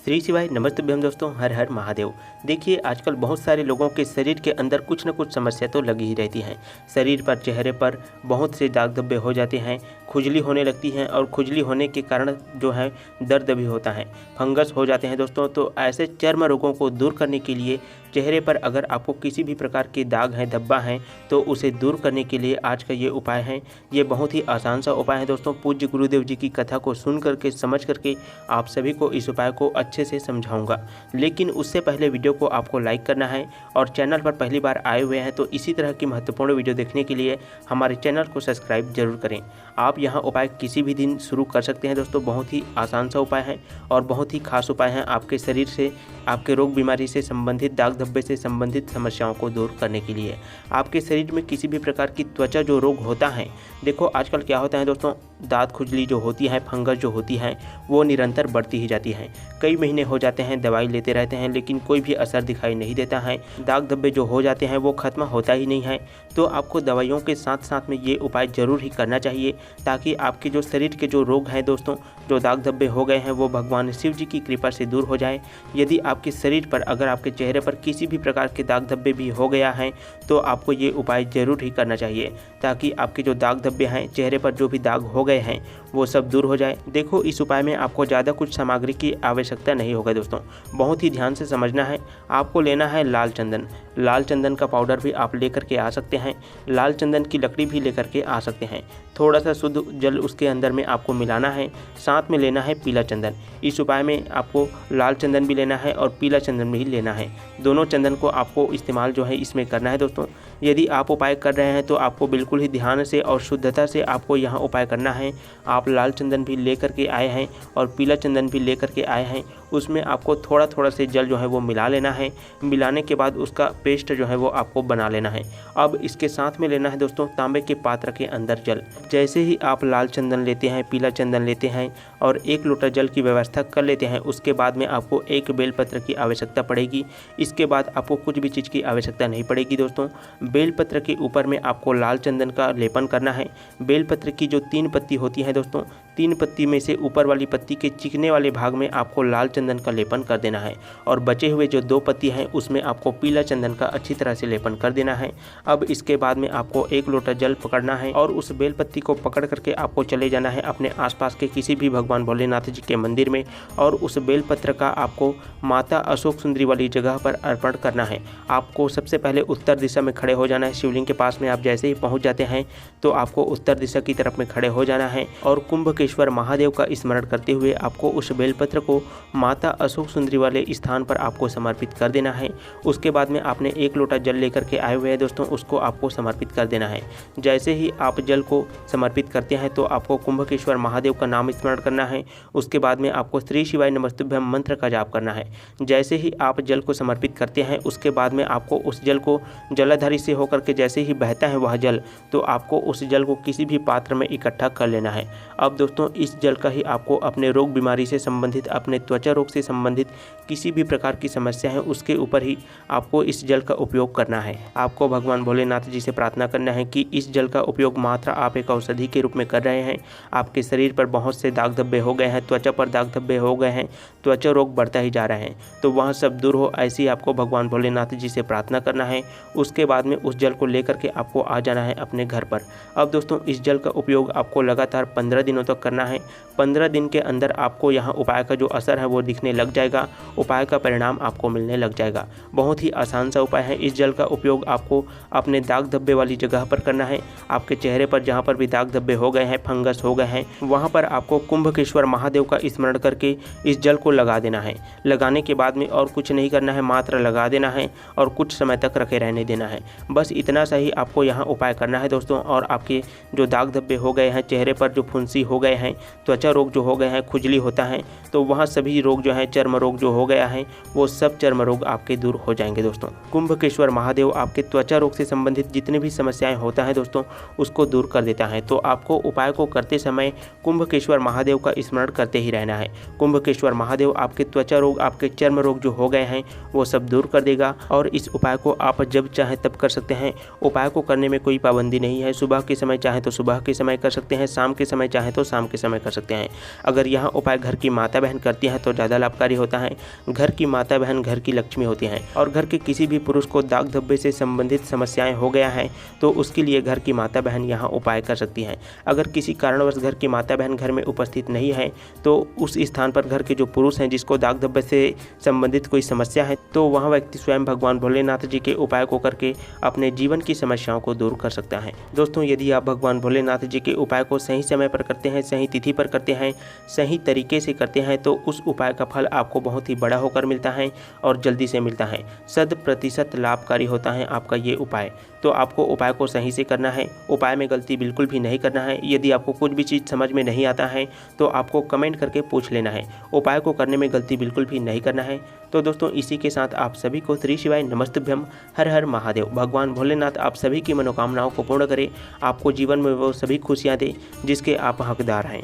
श्री शिवाय नमस्तुभ्यम दोस्तों, हर हर महादेव। देखिए, आजकल बहुत सारे लोगों के शरीर के अंदर कुछ न कुछ समस्या तो लगी ही रहती हैं। शरीर पर, चेहरे पर बहुत से दाग धब्बे हो जाते हैं, खुजली होने लगती है और खुजली होने के कारण जो है दर्द भी होता है, फंगस हो जाते हैं दोस्तों। तो ऐसे चर्म रोगों को दूर करने के लिए चेहरे पर अगर आपको किसी भी प्रकार के दाग हैं, धब्बा हैं, तो उसे दूर करने के लिए आज का ये उपाय है। ये बहुत ही आसान सा उपाय है दोस्तों। पूज्य गुरुदेव जी की कथा को सुन करके, समझ करके आप सभी को इस उपाय को अच्छे से समझाऊंगा। लेकिन उससे पहले वीडियो को आपको लाइक करना है और चैनल पर पहली बार आए हुए हैं तो इसी तरह की महत्वपूर्ण वीडियो देखने के लिए हमारे चैनल को सब्सक्राइब जरूर करें। आप यहाँ उपाय किसी भी दिन शुरू कर सकते हैं दोस्तों। बहुत ही आसान सा उपाय है और बहुत ही खास उपाय है आपके शरीर से, आपके रोग बीमारी से संबंधित, दाग धब्बे से संबंधित समस्याओं को दूर करने के लिए। आपके शरीर में किसी भी प्रकार की त्वचा जो रोग होता है, देखो आजकल क्या होता है दोस्तों, दांत खुजली जो होती है, फंगस जो होती है, वो निरंतर बढ़ती ही जाती है। कई महीने हो जाते हैं, दवाई लेते रहते हैं, लेकिन कोई भी असर दिखाई नहीं देता है। दाग धब्बे जो हो जाते हैं वो खत्म होता ही नहीं है। तो आपको दवाइयों के साथ साथ में ये उपाय जरूर ही करना चाहिए, ताकि आपके जो शरीर के जो रोग हैं दोस्तों, जो दाग धब्बे हो गए हैं, वो भगवान शिव जी की कृपा से दूर हो जाए। यदि आपके शरीर पर, अगर आपके चेहरे पर किसी भी प्रकार के दाग धब्बे भी हो गया है तो आपको ये उपाय जरूर ही करना चाहिए, ताकि आपके जो दाग धब्बे हैं, चेहरे पर जो भी दाग हो गए हैं, वो सब दूर हो जाए। देखो, इस उपाय में आपको ज़्यादा कुछ सामग्री की आवश्यकता नहीं होगा दोस्तों। बहुत ही ध्यान से समझना है। आपको लेना है लाल चंदन। लाल चंदन का पाउडर भी आप लेकर के आ सकते हैं, लाल चंदन की लकड़ी भी लेकर के आ सकते हैं। थोड़ा सा शुद्ध जल उसके अंदर में आपको मिलाना है। साथ में लेना है पीला चंदन। इस उपाय में आपको लाल चंदन भी लेना है और पीला चंदन भी लेना है। दोनों चंदन को आपको इस्तेमाल जो है इसमें करना है दोस्तों। यदि आप उपाय कर रहे हैं तो आपको बिल्कुल ही ध्यान से और शुद्धता से आपको यहाँ उपाय करना है। आप लाल चंदन भी लेकर के आए हैं और पीला चंदन भी लेकर के आए हैं, उसमें आपको थोड़ा थोड़ा से जल जो है वो मिला लेना है। मिलाने के बाद उसका पेस्ट जो है वो आपको बना लेना है। अब इसके साथ में लेना है दोस्तों तांबे के पात्र के अंदर जल। जैसे ही आप लाल चंदन लेते हैं, पीला चंदन लेते हैं और 1 लोटा जल की व्यवस्था कर लेते हैं, उसके बाद में आपको 1 बेलपत्र की आवश्यकता पड़ेगी। इसके बाद आपको कुछ भी चीज़ की आवश्यकता नहीं पड़ेगी दोस्तों। बेलपत्र के ऊपर में आपको लाल चंदन का लेपन करना है। बेलपत्र की जो 3 पत्ती होती हैं दोस्तों, 3 पत्ती में से ऊपर वाली पत्ती के चिकने वाले भाग में आपको लाल चंदन का लेपन कर देना है और बचे हुए जो 2 पत्ती हैं उसमें आपको पीला चंदन का अच्छी तरह से लेपन कर देना है। अब इसके बाद में आपको 1 लोटा जल पकड़ना है और उस बेलपत्ती को पकड़ करके आपको चले जाना है अपने आसपास के किसी भी भगवान भोलेनाथ जी के मंदिर में और उस बेलपत्र का आपको माता अशोक सुंदरी वाली जगह पर अर्पण करना है। आपको सबसे पहले उत्तर दिशा में खड़े हो जाना है। शिवलिंग के पास में आप जैसे ही पहुंच जाते हैं तो आपको उत्तर दिशा की तरफ में खड़े हो जाना है और कुंभकेश्वर महादेव का स्मरण करते हुए आपको उस बेलपत्र को माता अशोक सुंदरी वाले स्थान पर आपको समर्पित कर देना है। उसके बाद में आपने 1 लोटा जल लेकर के आए हुए हैं दोस्तों, उसको आपको समर्पित कर देना है। जैसे ही आप जल को समर्पित करते हैं तो आपको कुंभकेश्वर महादेव का नाम स्मरण करना है। उसके बाद में आपको श्री शिवाय नमस्तुभ्यम मंत्र का जाप करना है। जैसे ही आप जल को समर्पित करते हैं उसके बाद में आपको उस जल को जलाधारी से होकर के जैसे ही बहता है वह जल, तो आपको उस जल को किसी भी पात्र में इकट्ठा कर लेना है। अब दोस्तों, इस जल का ही आपको अपने रोग बीमारी से संबंधित, अपने त्वचा रोग से संबंधित किसी भी प्रकार की समस्या है उसके ऊपर ही आपको इस जल का उपयोग करना है। आपको भगवान भोलेनाथ जी से प्रार्थना करना है कि इस जल का उपयोग मात्र आप एक औषधि के रूप में कर रहे हैं। आपके शरीर पर बहुत से दाग धब्बे हो गए हैं, त्वचा पर दाग धब्बे हो गए हैं, त्वचा रोग बढ़ता ही जा रहे हैं, तो वह सब दूर हो, ऐसी आपको भगवान भोलेनाथ जी से प्रार्थना करना है। उसके बाद में उस जल को लेकर के आपको आ जाना है अपने घर पर। अब दोस्तों, इस जल का उपयोग आपको लगातार 15 दिनों तक करना है। 15 दिन के अंदर आपको यहाँ उपाय का जो असर है वो दिखने लग जाएगा, उपाय का परिणाम आपको मिलने लग जाएगा। बहुत ही आसान सा उपाय है। इस जल का उपयोग आपको अपने दाग धब्बे वाली जगह पर करना है। आपके चेहरे पर जहाँ पर भी दाग धब्बे हो गए हैं, फंगस हो गए हैं, वहाँ पर आपको कुंभकेश्वर महादेव का स्मरण करके इस जल को लगा देना है। लगाने के बाद में और कुछ नहीं करना है, मात्र लगा देना है और कुछ समय तक रखे रहने देना है। बस इतना सा ही आपको यहाँ उपाय करना है दोस्तों। और आपके जो दाग धब्बे हो गए हैं, चेहरे पर जो फुंसी हो गए हैं, त्वचा रोग जो हो गए हैं, खुजली होता है, तो वहाँ सभी रोग जो है, चर्म रोग जो हो गया है, वो सब चर्म रोग आपके दूर हो जाएंगे दोस्तों। कुंभकेश्वर महादेव आपके त्वचा रोग से संबंधित जितनी भी समस्याएं होता है दोस्तों, उसको दूर कर देता है। तो आपको उपाय को करते समय कुंभकेश्वर महादेव का स्मरण करते ही रहना है। कुंभकेश्वर महादेव आपके त्वचा रोग, आपके चर्म रोग जो हो गए हैं, वो सब दूर कर देगा। और इस उपाय को आप जब चाहें तब कर सकते हैं। उपाय को करने में कोई पाबंदी नहीं है। सुबह के समय चाहे तो सुबह के समय कर सकते हैं, शाम के समय चाहे तो शाम के समय कर सकते हैं। अगर यह उपाय घर की माता बहन करती हैं तो ज़्यादा लाभकारी होता है। घर की माता बहन घर की लक्ष्मी होती हैं और घर के किसी भी पुरुष को दाग धब्बे से संबंधित समस्याएं हो गया है तो उसके लिए घर की माता बहन यहाँ उपाय कर सकती हैं। अगर किसी कारणवश घर की माता बहन घर में उपस्थित नहीं है तो उस स्थान पर घर के जो पुरुष हैं जिसको दाग धब्बे से संबंधित कोई समस्या है तो वह व्यक्ति स्वयं भगवान भोलेनाथ जी के उपाय को करके अपने जीवन की समस्याओं को दूर कर सकता है। दोस्तों, यदि आप भगवान भोलेनाथ जी के उपाय को सही समय पर करते हैं, सही तिथि पर करते हैं, सही तरीके से करते हैं तो उस उपाय का फल आपको बहुत ही बड़ा होकर मिलता है और जल्दी से मिलता है। 100% लाभकारी होता है आपका ये उपाय। तो आपको उपाय को सही से करना है, उपाय में गलती बिल्कुल भी नहीं करना है। यदि आपको कुछ भी चीज़ समझ में नहीं आता है तो आपको कमेंट करके पूछ लेना है। उपाय को करने में गलती बिल्कुल भी नहीं करना है। तो दोस्तों, इसी के साथ आप सभी को श्री शिवाय नमस्तुभ्यम, हर हर महादेव। भगवान भोलेनाथ आप सभी की मनोकामनाओं को पूर्ण करें, आपको जीवन में वो सभी खुशियाँ दे जिसके आप हकदार हैं।